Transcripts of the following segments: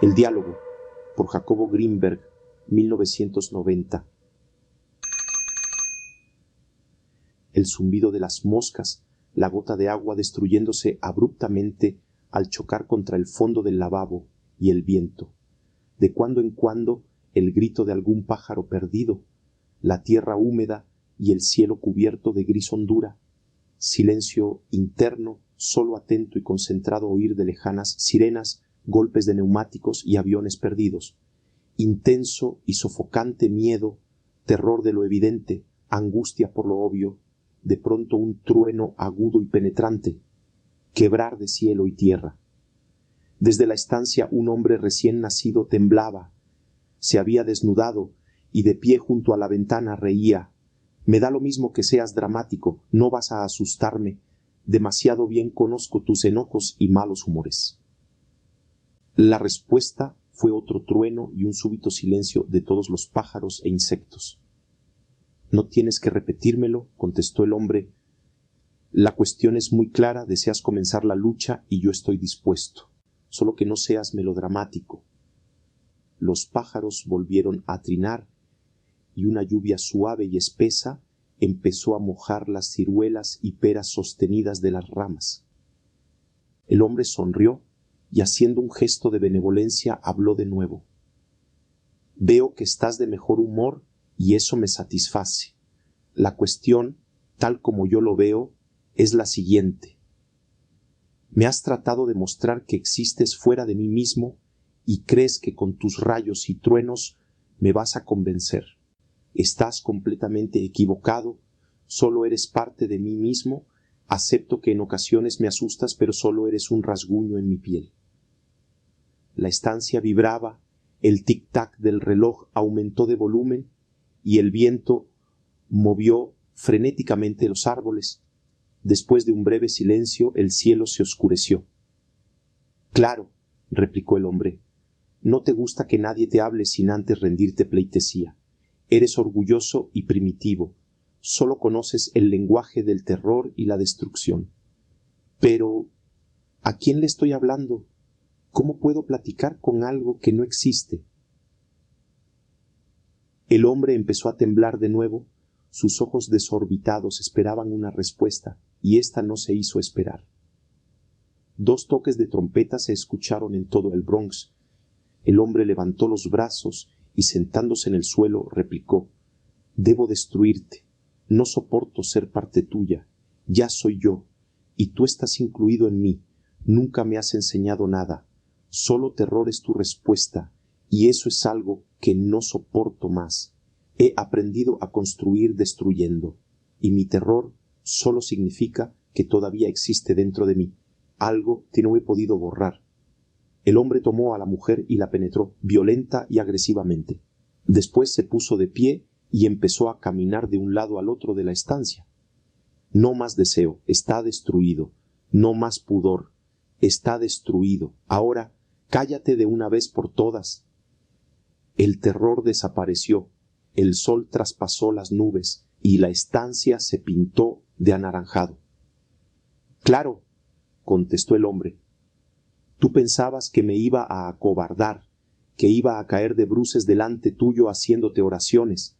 El diálogo, por Jacobo Grinberg, 1990. El zumbido de las moscas, la gota de agua destruyéndose abruptamente al chocar contra el fondo del lavabo, y el viento. De cuando en cuando el grito de algún pájaro perdido, la tierra húmeda y el cielo cubierto de gris hondura. Silencio interno, solo atento y concentrado a oír de lejanas sirenas, golpes de neumáticos y aviones perdidos. Intenso y sofocante miedo, terror de lo evidente, angustia por lo obvio, de pronto un trueno agudo y penetrante, quebrar de cielo y tierra. Desde la estancia un hombre recién nacido temblaba, se había desnudado y de pie junto a la ventana reía. Me da lo mismo que seas dramático, no vas a asustarme, demasiado bien conozco tus enojos y malos humores. La respuesta fue otro trueno y un súbito silencio de todos los pájaros e insectos. No tienes que repetírmelo, contestó el hombre. La cuestión es muy clara, deseas comenzar la lucha y yo estoy dispuesto. Solo que no seas melodramático. Los pájaros volvieron a trinar y una lluvia suave y espesa empezó a mojar las ciruelas y peras sostenidas de las ramas. El hombre sonrió y haciendo un gesto de benevolencia habló de nuevo. Veo que estás de mejor humor y eso me satisface. La cuestión, tal como yo lo veo, es la siguiente. Me has tratado de mostrar que existes fuera de mí mismo y crees que con tus rayos y truenos me vas a convencer. Estás completamente equivocado, solo eres parte de mí mismo, acepto que en ocasiones me asustas, pero solo eres un rasguño en mi piel. La estancia vibraba, el tic-tac del reloj aumentó de volumen y el viento movió frenéticamente los árboles. Después de un breve silencio, el cielo se oscureció. Claro, replicó el hombre, no te gusta que nadie te hable sin antes rendirte pleitesía. Eres orgulloso y primitivo, solo conoces el lenguaje del terror y la destrucción. Pero, ¿a quién le estoy hablando? ¿Cómo puedo platicar con algo que no existe? El hombre empezó a temblar de nuevo, sus ojos desorbitados esperaban una respuesta, y ésta no se hizo esperar. 2 toques de trompeta se escucharon en todo el Bronx. El hombre levantó los brazos y sentándose en el suelo replicó: «Debo destruirte. No soporto ser parte tuya. Ya soy yo, y tú estás incluido en mí. Nunca me has enseñado nada. Solo terror es tu respuesta, y eso es algo que no soporto más. He aprendido a construir destruyendo, y mi terror solo significa que todavía existe dentro de mí, algo que no he podido borrar». El hombre tomó a la mujer y la penetró, violenta y agresivamente. Después se puso de pie y empezó a caminar de un lado al otro de la estancia. No más deseo, está destruido. No más pudor, está destruido. Ahora, cállate de una vez por todas. El terror desapareció, el sol traspasó las nubes y la estancia se pintó de anaranjado. Claro, contestó el hombre. Tú pensabas que me iba a acobardar, que iba a caer de bruces delante tuyo haciéndote oraciones.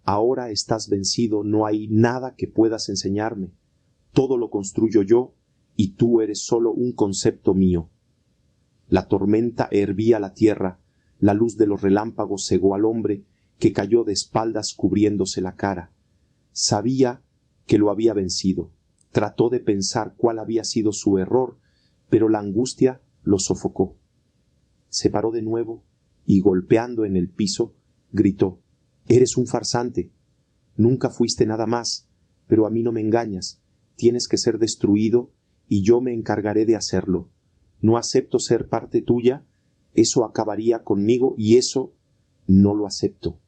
Ahora estás vencido, no hay nada que puedas enseñarme. Todo lo construyo yo y tú eres solo un concepto mío. La tormenta hervía la tierra, la luz de los relámpagos cegó al hombre, que cayó de espaldas cubriéndose la cara. Sabía que lo había vencido. Trató de pensar cuál había sido su error, pero la angustia lo sofocó. Se paró de nuevo y golpeando en el piso, gritó: «Eres un farsante. Nunca fuiste nada más, pero a mí no me engañas. Tienes que ser destruido y yo me encargaré de hacerlo. No acepto ser parte tuya, eso acabaría conmigo y eso no lo acepto».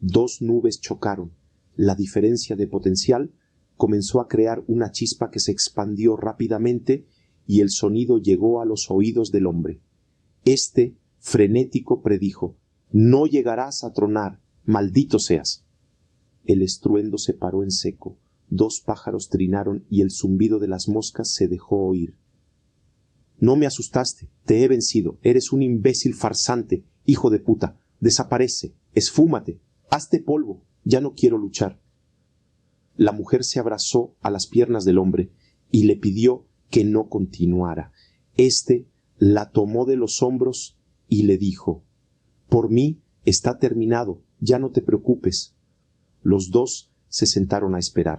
2 nubes chocaron. La diferencia de potencial comenzó a crear una chispa que se expandió rápidamente y el sonido llegó a los oídos del hombre. Este, frenético, predijo: «No llegarás a tronar, maldito seas». El estruendo se paró en seco, 2 pájaros trinaron y el zumbido de las moscas se dejó oír. No me asustaste, te he vencido, eres un imbécil farsante, hijo de puta, desaparece, esfúmate, hazte polvo, ya no quiero luchar. La mujer se abrazó a las piernas del hombre y le pidió que no continuara. Este la tomó de los hombros y le dijo: por mí está terminado, ya no te preocupes. Los dos se sentaron a esperar.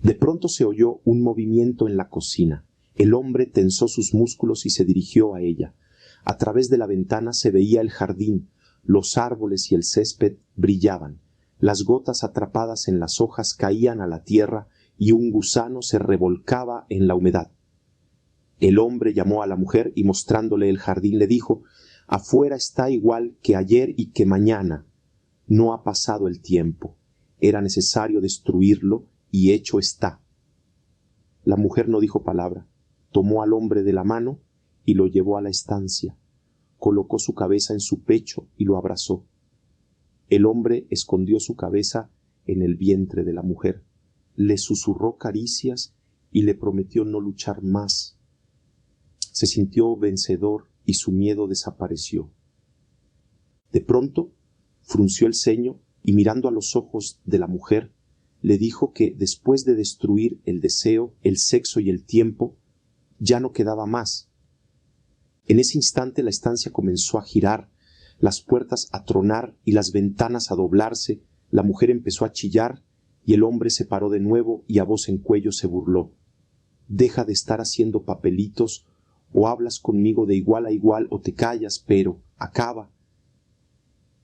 De pronto se oyó un movimiento en la cocina. El hombre tensó sus músculos y se dirigió a ella. A través de la ventana se veía el jardín, los árboles y el césped brillaban. Las gotas atrapadas en las hojas caían a la tierra y un gusano se revolcaba en la humedad. El hombre llamó a la mujer y mostrándole el jardín le dijo: afuera está igual que ayer y que mañana. No ha pasado el tiempo. Era necesario destruirlo y hecho está. La mujer no dijo palabra. Tomó al hombre de la mano y lo llevó a la estancia. Colocó su cabeza en su pecho y lo abrazó. El hombre escondió su cabeza en el vientre de la mujer, le susurró caricias y le prometió no luchar más. Se sintió vencedor y su miedo desapareció. De pronto frunció el ceño y mirando a los ojos de la mujer, le dijo que después de destruir el deseo, el sexo y el tiempo, ya no quedaba más. En ese instante la estancia comenzó a girar, las puertas a tronar y las ventanas a doblarse, la mujer empezó a chillar y el hombre se paró de nuevo y a voz en cuello se burló. Deja de estar haciendo papelitos, o hablas conmigo de igual a igual o te callas, pero acaba.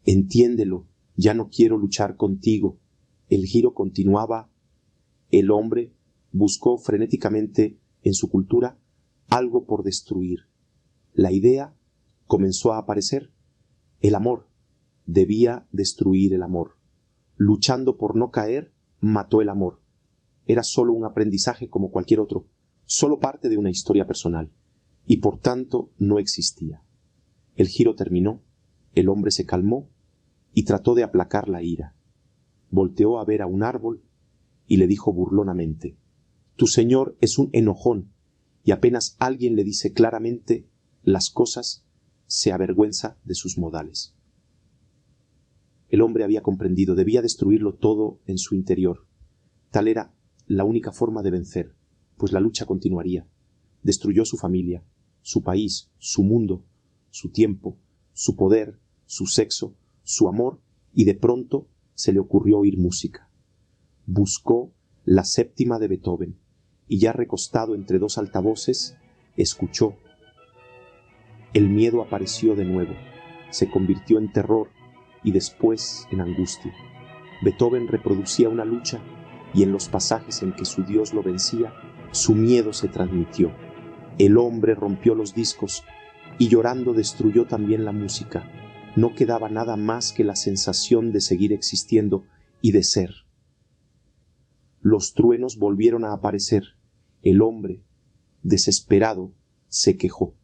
Entiéndelo, ya no quiero luchar contigo. El giro continuaba. El hombre buscó frenéticamente en su cultura algo por destruir. La idea comenzó a aparecer. El amor. Debía destruir el amor. Luchando por no caer, mató el amor. Era solo un aprendizaje como cualquier otro, solo parte de una historia personal, y por tanto no existía. El giro terminó, el hombre se calmó y trató de aplacar la ira. Volteó a ver a un árbol y le dijo burlonamente: tu señor es un enojón, y apenas alguien le dice claramente las cosas, se avergüenza de sus modales. El hombre había comprendido, debía destruirlo todo en su interior. Tal era la única forma de vencer, pues la lucha continuaría. Destruyó su familia, su país, su mundo, su tiempo, su poder, su sexo, su amor, y de pronto se le ocurrió oír música. Buscó la séptima de Beethoven, y ya recostado entre dos altavoces, escuchó. El miedo apareció de nuevo, se convirtió en terror y después en angustia. Beethoven reproducía una lucha y en los pasajes en que su Dios lo vencía, su miedo se transmitió. El hombre rompió los discos y llorando destruyó también la música. No quedaba nada más que la sensación de seguir existiendo y de ser. Los truenos volvieron a aparecer. El hombre, desesperado, se quejó.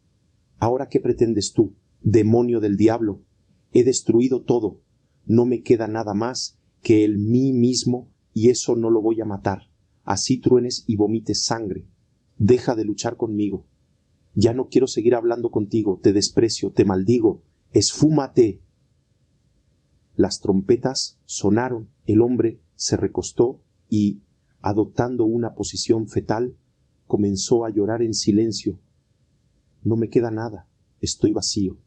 ¿Ahora qué pretendes tú, demonio del diablo? He destruido todo. No me queda nada más que el mí mismo y eso no lo voy a matar. Así truenes y vomites sangre. Deja de luchar conmigo. Ya no quiero seguir hablando contigo. Te desprecio, te maldigo. Esfúmate. Las trompetas sonaron. El hombre se recostó y, adoptando una posición fetal, comenzó a llorar en silencio. No me queda nada. Estoy vacío.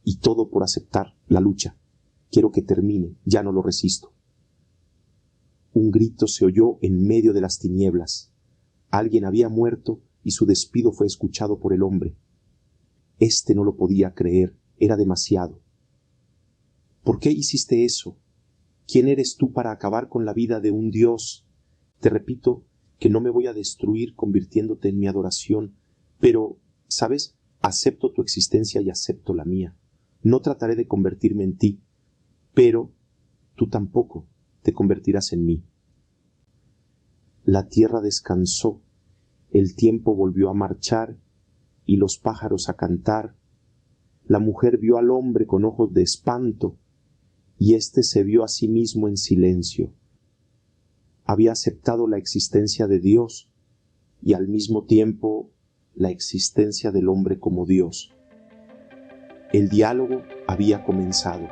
Y todo por aceptar la lucha. Quiero que termine. Ya no lo resisto. Un grito se oyó en medio de las tinieblas. Alguien había muerto y su despido fue escuchado por el hombre. Este no lo podía creer, era demasiado. ¿Por qué hiciste eso? ¿Quién eres tú para acabar con la vida de un Dios? Te repito que no me voy a destruir convirtiéndote en mi adoración, pero, ¿sabes? Acepto tu existencia y acepto la mía. No trataré de convertirme en ti, pero tú tampoco te convertirás en mí. La tierra descansó, el tiempo volvió a marchar y los pájaros a cantar. La mujer vio al hombre con ojos de espanto y éste se vio a sí mismo en silencio. Había aceptado la existencia de Dios y al mismo tiempo la existencia del hombre como Dios. El diálogo había comenzado.